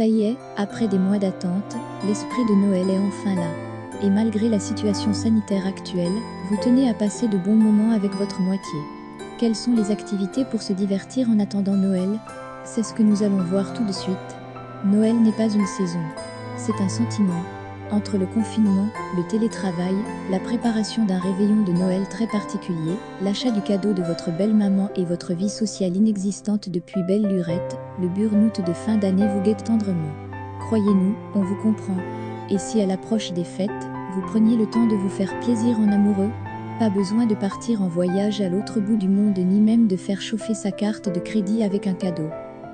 Ça y est, après des mois d'attente, l'esprit de Noël est enfin là. Et malgré la situation sanitaire actuelle, vous tenez à passer de bons moments avec votre moitié. Quelles sont les activités pour se divertir en attendant Noël? C'est ce que nous allons voir tout de suite. Noël n'est pas une saison, c'est un sentiment. Entre le confinement, le télétravail, la préparation d'un réveillon de Noël très particulier, l'achat du cadeau de votre belle-maman et votre vie sociale inexistante depuis belle lurette, le burn-out de fin d'année vous guette tendrement. Croyez-nous, on vous comprend. Et si à l'approche des fêtes, vous preniez le temps de vous faire plaisir en amoureux? Pas besoin de partir en voyage à l'autre bout du monde ni même de faire chauffer sa carte de crédit avec un cadeau.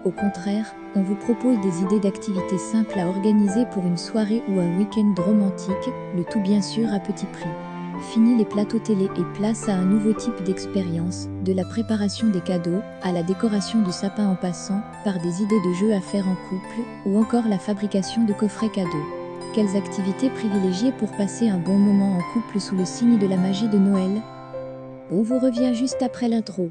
Au contraire, on vous propose des idées d'activités simples à organiser pour une soirée ou un week-end romantique, le tout bien sûr à petit prix. Fini les plateaux télé et place à un nouveau type d'expérience, de la préparation des cadeaux, à la décoration du sapin en passant, par des idées de jeux à faire en couple, ou encore la fabrication de coffrets cadeaux. Quelles activités privilégiées pour passer un bon moment en couple sous le signe de la magie de Noël? On vous revient juste après l'intro.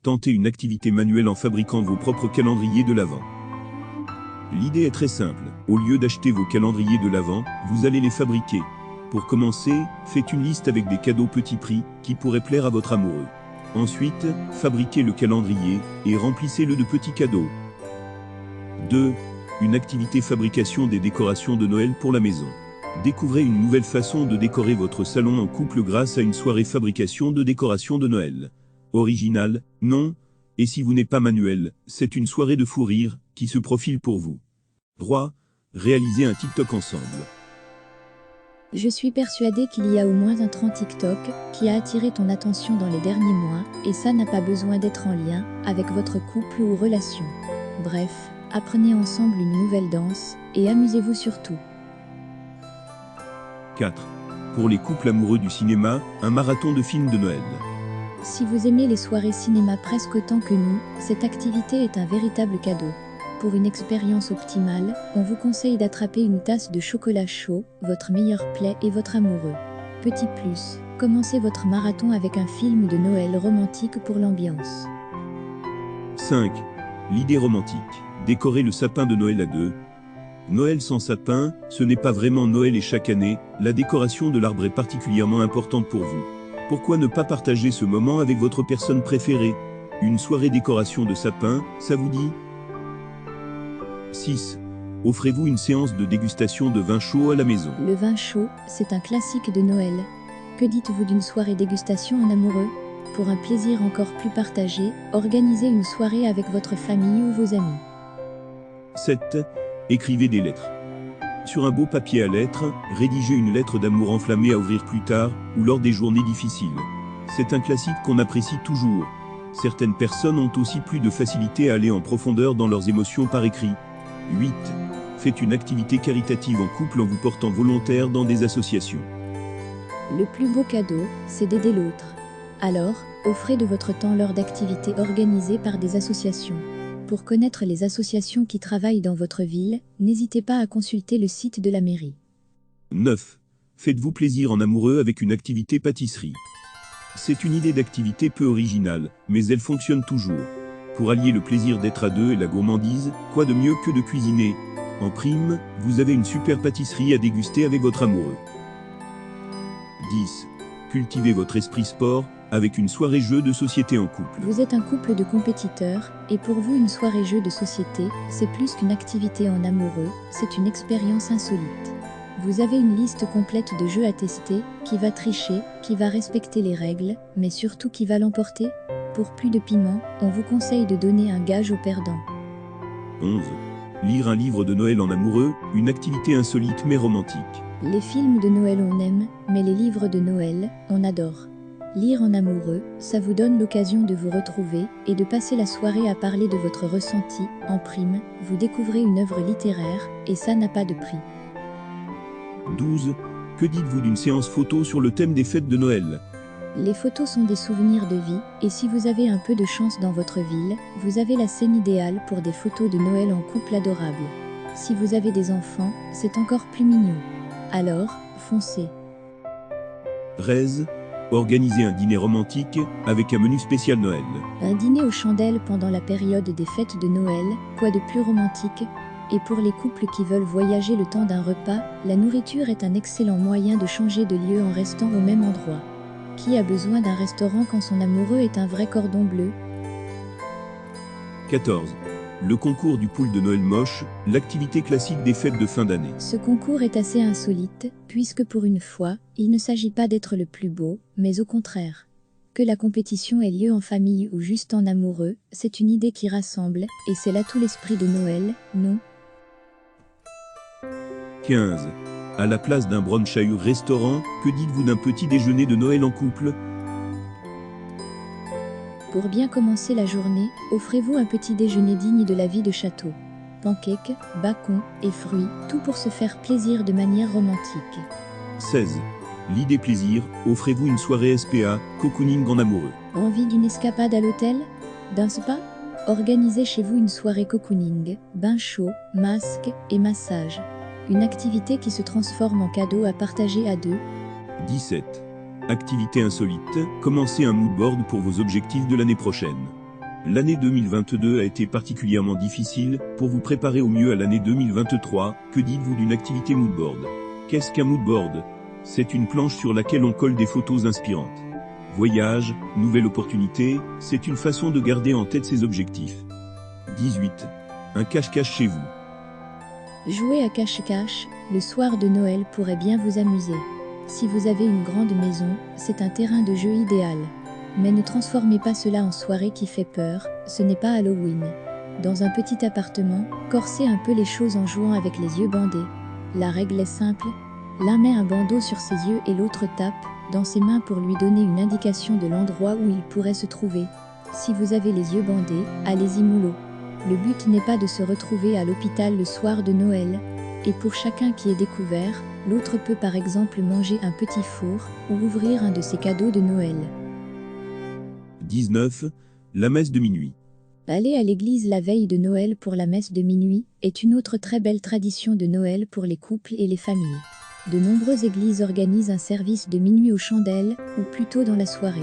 Tentez une activité manuelle en fabriquant vos propres calendriers de l'Avent. L'idée est très simple. Au lieu d'acheter vos calendriers de l'Avent, vous allez les fabriquer. Pour commencer, faites une liste avec des cadeaux petit prix qui pourraient plaire à votre amoureux. Ensuite, fabriquez le calendrier et remplissez-le de petits cadeaux. 2. Une activité fabrication des décorations de Noël pour la maison. Découvrez une nouvelle façon de décorer votre salon en couple grâce à une soirée fabrication de décorations de Noël. Original, non? Et si vous n'êtes pas manuel, c'est une soirée de fou rire qui se profile pour vous. 3. Réalisez un TikTok ensemble. Je suis persuadée qu'il y a au moins un trend TikTok qui a attiré ton attention dans les derniers mois, et ça n'a pas besoin d'être en lien avec votre couple ou relation. Bref, apprenez ensemble une nouvelle danse, et amusez-vous surtout. 4. Pour les couples amoureux du cinéma, un marathon de films de Noël. Si vous aimez les soirées cinéma presque autant que nous, cette activité est un véritable cadeau. Pour une expérience optimale, on vous conseille d'attraper une tasse de chocolat chaud, votre meilleur plaid et votre amoureux. Petit plus, commencez votre marathon avec un film de Noël romantique pour l'ambiance. 5. L'idée romantique. Décorer le sapin de Noël à deux. Noël sans sapin, ce n'est pas vraiment Noël et chaque année, la décoration de l'arbre est particulièrement importante pour vous. Pourquoi ne pas partager ce moment avec votre personne préférée? Une soirée décoration de sapin, ça vous dit? 6. Offrez-vous une séance de dégustation de vin chaud à la maison. Le vin chaud, c'est un classique de Noël. Que dites-vous d'une soirée dégustation en amoureux? Pour un plaisir encore plus partagé, organisez une soirée avec votre famille ou vos amis. 7. Écrivez des lettres. Sur un beau papier à lettres, rédigez une lettre d'amour enflammée à ouvrir plus tard, ou lors des journées difficiles. C'est un classique qu'on apprécie toujours. Certaines personnes ont aussi plus de facilité à aller en profondeur dans leurs émotions par écrit. 8. Faites une activité caritative en couple en vous portant volontaire dans des associations. Le plus beau cadeau, c'est d'aider l'autre. Alors, offrez de votre temps lors d'activités organisées par des associations. Pour connaître les associations qui travaillent dans votre ville, n'hésitez pas à consulter le site de la mairie. 9. Faites-vous plaisir en amoureux avec une activité pâtisserie. C'est une idée d'activité peu originale, mais elle fonctionne toujours. Pour allier le plaisir d'être à deux et la gourmandise, quoi de mieux que de cuisiner? En prime, vous avez une super pâtisserie à déguster avec votre amoureux. 10. Cultivez votre esprit sport avec une soirée jeu de société en couple. Vous êtes un couple de compétiteurs, et pour vous une soirée jeu de société, c'est plus qu'une activité en amoureux, c'est une expérience insolite. Vous avez une liste complète de jeux à tester, qui va tricher, qui va respecter les règles, mais surtout qui va l'emporter? Pour plus de piment, on vous conseille de donner un gage aux perdants. 11. Lire un livre de Noël en amoureux, une activité insolite mais romantique. Les films de Noël on aime, mais les livres de Noël, on adore. Lire en amoureux, ça vous donne l'occasion de vous retrouver et de passer la soirée à parler de votre ressenti. En prime, vous découvrez une œuvre littéraire, et ça n'a pas de prix. 12. Que dites-vous d'une séance photo sur le thème des fêtes de Noël? Les photos sont des souvenirs de vie, et si vous avez un peu de chance dans votre ville, vous avez la scène idéale pour des photos de Noël en couple adorable. Si vous avez des enfants, c'est encore plus mignon. Alors, foncez. 13. Organisez un dîner romantique avec un menu spécial Noël. Un dîner aux chandelles pendant la période des fêtes de Noël, quoi de plus romantique? Et pour les couples qui veulent voyager le temps d'un repas, la nourriture est un excellent moyen de changer de lieu en restant au même endroit. Qui a besoin d'un restaurant quand son amoureux est un vrai cordon bleu? 14. Le concours du poule de Noël moche, l'activité classique des fêtes de fin d'année. Ce concours est assez insolite, puisque pour une fois, il ne s'agit pas d'être le plus beau, mais au contraire. Que la compétition ait lieu en famille ou juste en amoureux, c'est une idée qui rassemble, et c'est là tout l'esprit de Noël, non? 15. À la place d'un brunch à restaurant, que dites-vous d'un petit déjeuner de Noël en couple? Pour bien commencer la journée, offrez-vous un petit déjeuner digne de la vie de château. Pancakes, bacon et fruits, tout pour se faire plaisir de manière romantique. 16. L'idée plaisir, offrez-vous une soirée SPA, cocooning en amoureux. Envie d'une escapade à l'hôtel? D'un spa? Organisez chez vous une soirée cocooning, bain chaud, masque et massage. Une activité qui se transforme en cadeau à partager à deux. 17. Activité insolite, commencez un mood board pour vos objectifs de l'année prochaine. L'année 2022 a été particulièrement difficile, pour vous préparer au mieux à l'année 2023, que dites-vous d'une activité mood board? Qu'est-ce qu'un mood board? C'est une planche sur laquelle on colle des photos inspirantes. Voyage, nouvelle opportunité, c'est une façon de garder en tête ses objectifs. 18. Un cache-cache chez vous. Jouer à cache-cache, le soir de Noël pourrait bien vous amuser. Si vous avez une grande maison, c'est un terrain de jeu idéal. Mais ne transformez pas cela en soirée qui fait peur, ce n'est pas Halloween. Dans un petit appartement, corsez un peu les choses en jouant avec les yeux bandés. La règle est simple, l'un met un bandeau sur ses yeux et l'autre tape dans ses mains pour lui donner une indication de l'endroit où il pourrait se trouver. Si vous avez les yeux bandés, allez-y mollo. Le but n'est pas de se retrouver à l'hôpital le soir de Noël. Et pour chacun qui est découvert, l'autre peut par exemple manger un petit four ou ouvrir un de ses cadeaux de Noël. 19. La messe de minuit. Aller à l'église la veille de Noël pour la messe de minuit est une autre très belle tradition de Noël pour les couples et les familles. De nombreuses églises organisent un service de minuit aux chandelles, ou plutôt dans la soirée.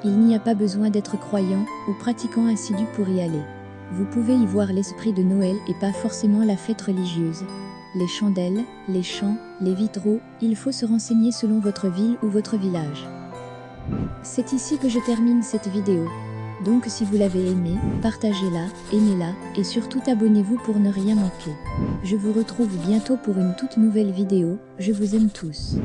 Il n'y a pas besoin d'être croyant ou pratiquant assidu pour y aller. Vous pouvez y voir l'esprit de Noël et pas forcément la fête religieuse. Les chandelles, les chants, les vitraux, il faut se renseigner selon votre ville ou votre village. C'est ici que je termine cette vidéo. Donc si vous l'avez aimée, partagez-la, aimez-la, et surtout abonnez-vous pour ne rien manquer. Je vous retrouve bientôt pour une toute nouvelle vidéo, je vous aime tous.